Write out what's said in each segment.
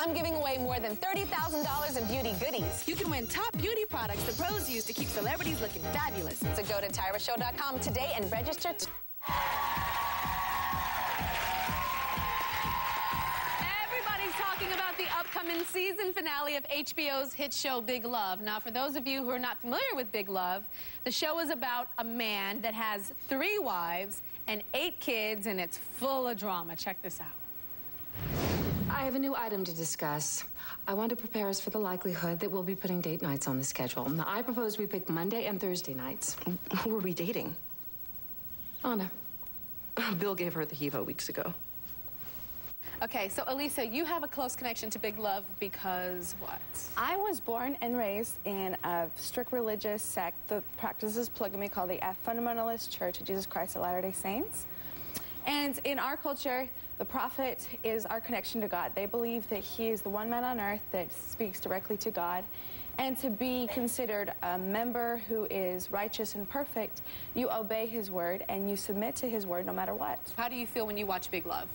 I'm giving away more than $30,000 in beauty goodies. You can win top beauty products the pros use to keep celebrities looking fabulous. So go to TyraShow.com today and register. Everybody's talking about the upcoming season finale of HBO's hit show Big Love. Now, for those of you who are not familiar with Big Love, the show is about a man that has 3 wives and 8 kids, and it's full of drama. Check this out. I have a new item to discuss. I want to prepare us for the likelihood that we'll be putting date nights on the schedule. Now, I propose we pick Monday and Thursday nights. Who are we dating? Anna. Bill gave her the HEVO weeks ago. Okay, so Elisa, you have a close connection to Big Love because what? I was born and raised in a strict religious sect that practices polygamy called the Fundamentalist Church of Jesus Christ of Latter-day Saints. And in our culture, the prophet is our connection to God. They believe that he is the one man on earth that speaks directly to God. And to be considered a member who is righteous and perfect, you obey his word and you submit to his word no matter what. How do you feel when you watch Big Love?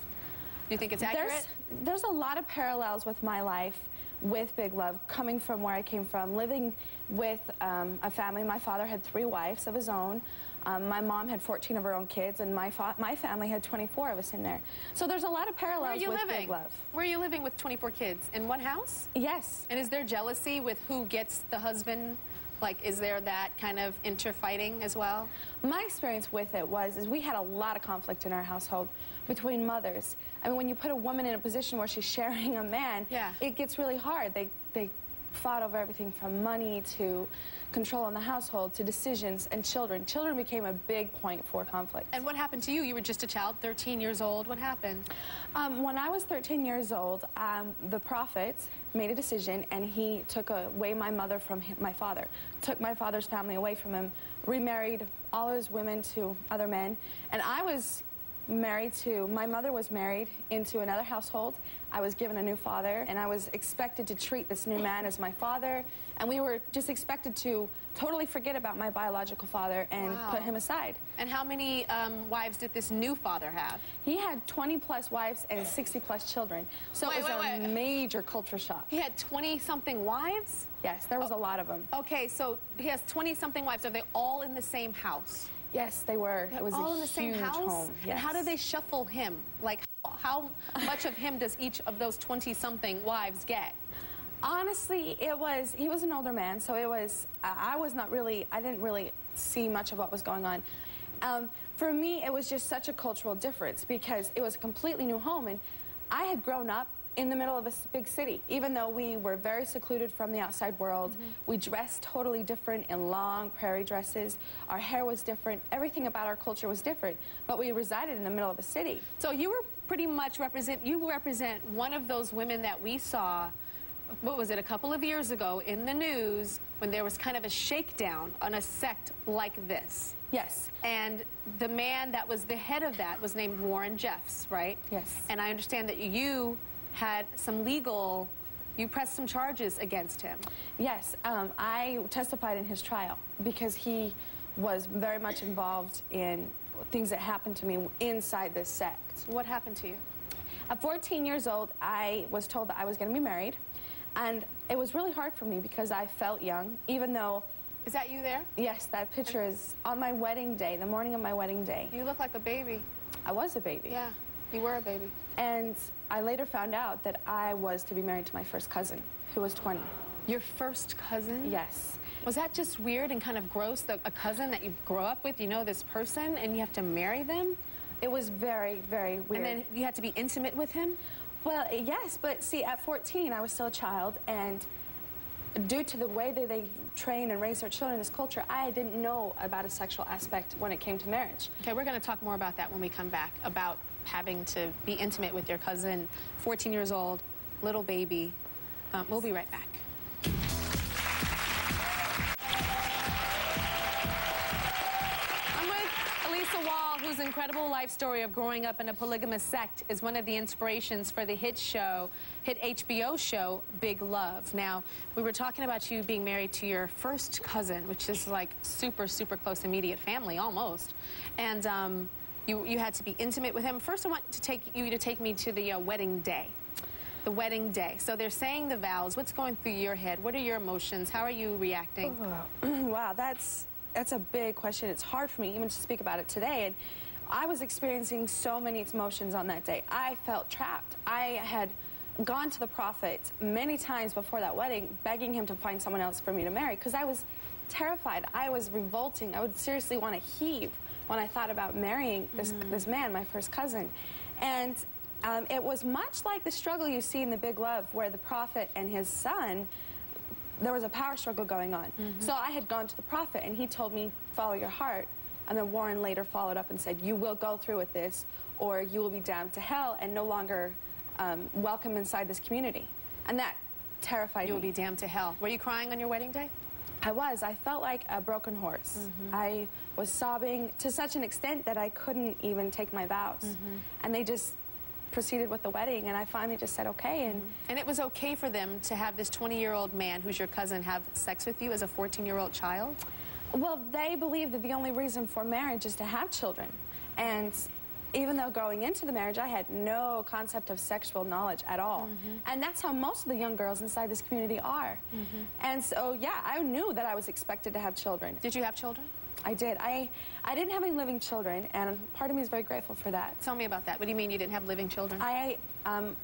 Do you think it's accurate? There's a lot of parallels with my life with Big Love, coming from where I came from, living with a family. My father had 3 wives of his own. My mom had 14 of her own kids, and my family had 24 of us in there. So there's a lot of parallels with Big Love. Where are you living with 24 kids? In one house? Yes. And is there jealousy with who gets the husband? Like, is there that kind of interfighting as well? My experience with it is we had a lot of conflict in our household between mothers. I mean, when you put a woman in a position where she's sharing a man, it gets really hard. They fought over everything from money to control in the household to decisions and children. Children became a big point for conflict. And what happened to you? You were just a child, 13 years old. What happened? When I was 13 years old, the prophet made a decision, and he took away my mother from my father, took my father's family away from him, remarried all his women to other men, and I was married to, my mother was married into another household. I was given a new father, and I was expected to treat this new man as my father, and we were just expected to totally forget about my biological father and put him aside. And how many wives did this new father have? He had 20-plus wives and 60-plus children, so it was a major culture shock. He had 20-something wives? Yes, there was a lot of them. Okay, so he has 20-something wives. Are they all in the same house? Yes, they were. It was all a in the same huge house? home. Yes. And how do they shuffle him? Like, how much of him does each of those 20-something wives get? Honestly, he was an older man, so I didn't really see much of what was going on. For me, it was just such a cultural difference because it was a completely new home, and I had grown up in the middle of a big city. Even though we were very secluded from the outside world, we dressed totally different in long prairie dresses. Our hair was different. Everything about our culture was different, but we resided in the middle of a city. So you were pretty much represent one of those women that we saw, what was it, a couple of years ago in the news when there was kind of a shakedown on a sect like this. Yes. And the man that was the head of that was named Warren Jeffs, right? Yes. And I understand that you pressed some charges against him. Yes, I testified in his trial because he was very much involved in things that happened to me inside this sect. What happened to you? At 14 years old, I was told that I was going to be married, and it was really hard for me because I felt young, even though... Is that you there? Yes, that picture is on my wedding day, the morning of my wedding day. You look like a baby. I was a baby. Yeah, you were a baby. And I later found out that I was to be married to my first cousin, who was 20. Your first cousin? Yes. Was that just weird and kind of gross, that a cousin that you grow up with, you know this person, and you have to marry them? It was very, very weird. And then you had to be intimate with him? Well, yes, but see, at 14, I was still a child, and due to the way that they train and raise their children in this culture, I didn't know about a sexual aspect when it came to marriage. Okay, we're going to talk more about that when we come back, about having to be intimate with your cousin, 14 years old, little baby. We'll be right back. I'm with Elisa Wall, whose incredible life story of growing up in a polygamous sect is one of the inspirations for the hit HBO show, Big Love. Now, we were talking about you being married to your first cousin, which is like super, super close, immediate family, almost. And you had to be intimate with him. First, I want to take me to the wedding day. the wedding day. So they're saying the vows. What's going through your head? What are your emotions? How are you reacting? Wow, that's a big question. It's hard for me even to speak about it today. And I was experiencing so many emotions on that day. I felt trapped. I had gone to the prophet many times before that wedding, begging him to find someone else for me to marry, because I was terrified. I was revolting. I would seriously want to heave when I thought about marrying this man, my first cousin. And it was much like the struggle you see in The Big Love, where the prophet and his son, there was a power struggle going on. So I had gone to the prophet, and he told me, follow your heart. And then Warren later followed up and said, you will go through with this, or you will be damned to hell and no longer welcome inside this community. And that terrified me. You will be damned to hell. Were you crying on your wedding day? I was. I felt like a broken horse. I was sobbing to such an extent that I couldn't even take my vows. And they just proceeded with the wedding, and I finally just said okay. And it was okay for them to have this 20-year-old man, who's your cousin, have sex with you as a 14-year-old child? Well, they believe that the only reason for marriage is to have children. And even though going into the marriage, I had no concept of sexual knowledge at all. And that's how most of the young girls inside this community are. And so, yeah, I knew that I was expected to have children. Did you have children? I did. I didn't have any living children, and part of me is very grateful for that. Tell me about that. What do you mean you didn't have living children?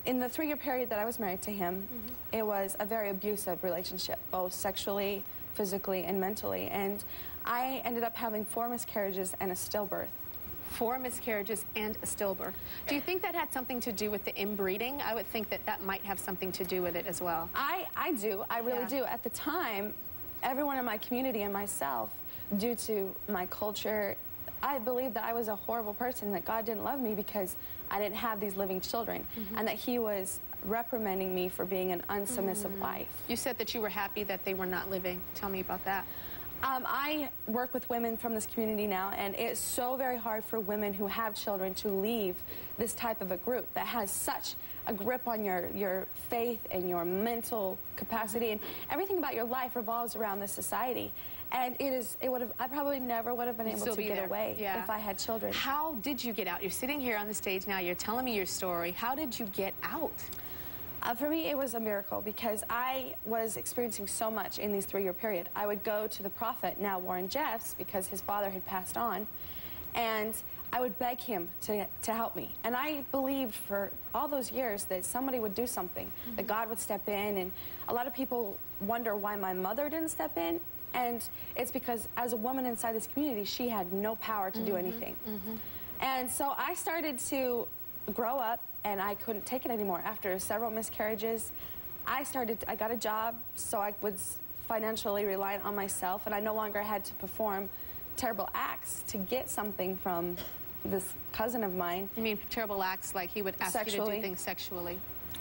In the 3-year period that I was married to him, it was a very abusive relationship, both sexually, physically, and mentally. And I ended up having 4 miscarriages and a stillbirth. 4 miscarriages and a stillbirth. Do you think that had something to do with the inbreeding? I would think that that might have something to do with it as well. I do. I really do. At the time, everyone in my community and myself, due to my culture, I believed that I was a horrible person, that God didn't love me because I didn't have these living children, and that he was reprimanding me for being an unsubmissive wife. You said that you were happy that they were not living. Tell me about that. I work with women from this community now, and it's so very hard for women who have children to leave this type of a group that has such a grip on your faith and your mental capacity, and everything about your life revolves around this society. And I probably never would have been able to get away if I had children. How did you get out? You're sitting here on the stage now, you're telling me your story. How did you get out? For me, it was a miracle, because I was experiencing so much in these 3-year period. I would go to the prophet, now Warren Jeffs, because his father had passed on, and I would beg him to help me. And I believed for all those years that somebody would do something, that God would step in. And a lot of people wonder why my mother didn't step in. And it's because as a woman inside this community, she had no power to do anything. And so I started to grow up, and I couldn't take it anymore. After several miscarriages, I got a job, so I was financially reliant on myself, and I no longer had to perform terrible acts to get something from this cousin of mine. You mean terrible acts like he would ask you to do things sexually?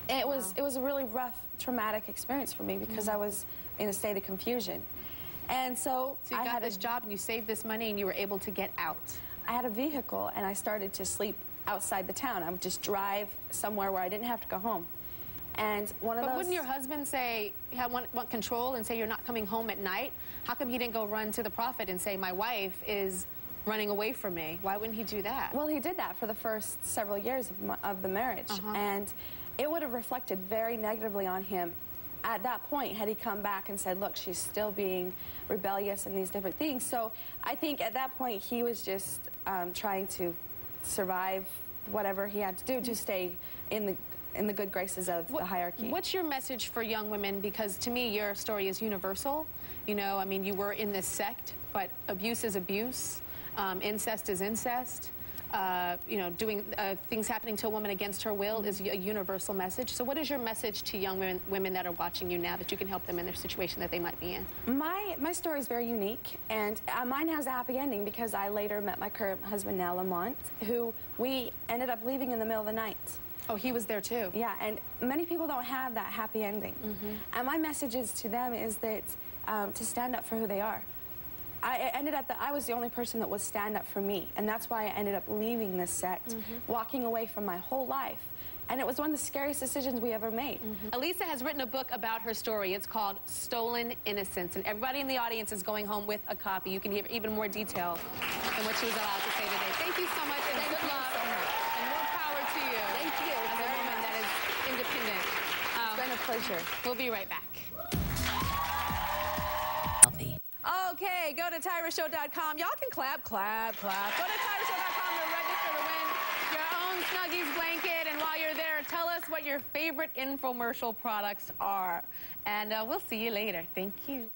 It was a really rough, traumatic experience for me, because I was in a state of confusion. And so you got this job, and you saved this money, and you were able to get out. I had a vehicle, and I started to sleep outside the town. I would just drive somewhere where I didn't have to go home. And But wouldn't your husband say, want control, and say you're not coming home at night? How come he didn't go run to the prophet and say, my wife is running away from me? Why wouldn't he do that? Well, he did that for the first several years of the marriage. And it would have reflected very negatively on him at that point had he come back and said, look, she's still being rebellious and these different things. So I think at that point he was just trying to survive whatever he had to do to stay in the good graces of the hierarchy. What's your message for young women? Because to me, your story is universal. You know, I mean, you were in this sect, but abuse is abuse. Incest is incest. You know, doing things happening to a woman against her will is a universal message. So what is your message to young women that are watching you now, that you can help them in their situation that they might be in? My story is very unique, and mine has a happy ending, because I later met my current husband now, Lamont, who we ended up leaving in the middle of the night. Oh, he was there too? Yeah, and many people don't have that happy ending. And my message to them is that to stand up for who they are. I ended up that I was the only person that would stand up for me, and that's why I ended up leaving this sect, walking away from my whole life. And it was one of the scariest decisions we ever made. Elisa has written a book about her story. It's called Stolen Innocence, and everybody in the audience is going home with a copy. You can hear even more detail than what she was allowed to say today. Thank you so much, and good luck, and more power to you. Thank you. As a woman that is independent. pleasure. We'll be right back. Okay, go to TyraShow.com. Y'all can clap, clap, clap. Go to TyraShow.com to register to win your own Snuggies blanket. And while you're there, tell us what your favorite infomercial products are. And we'll see you later. Thank you.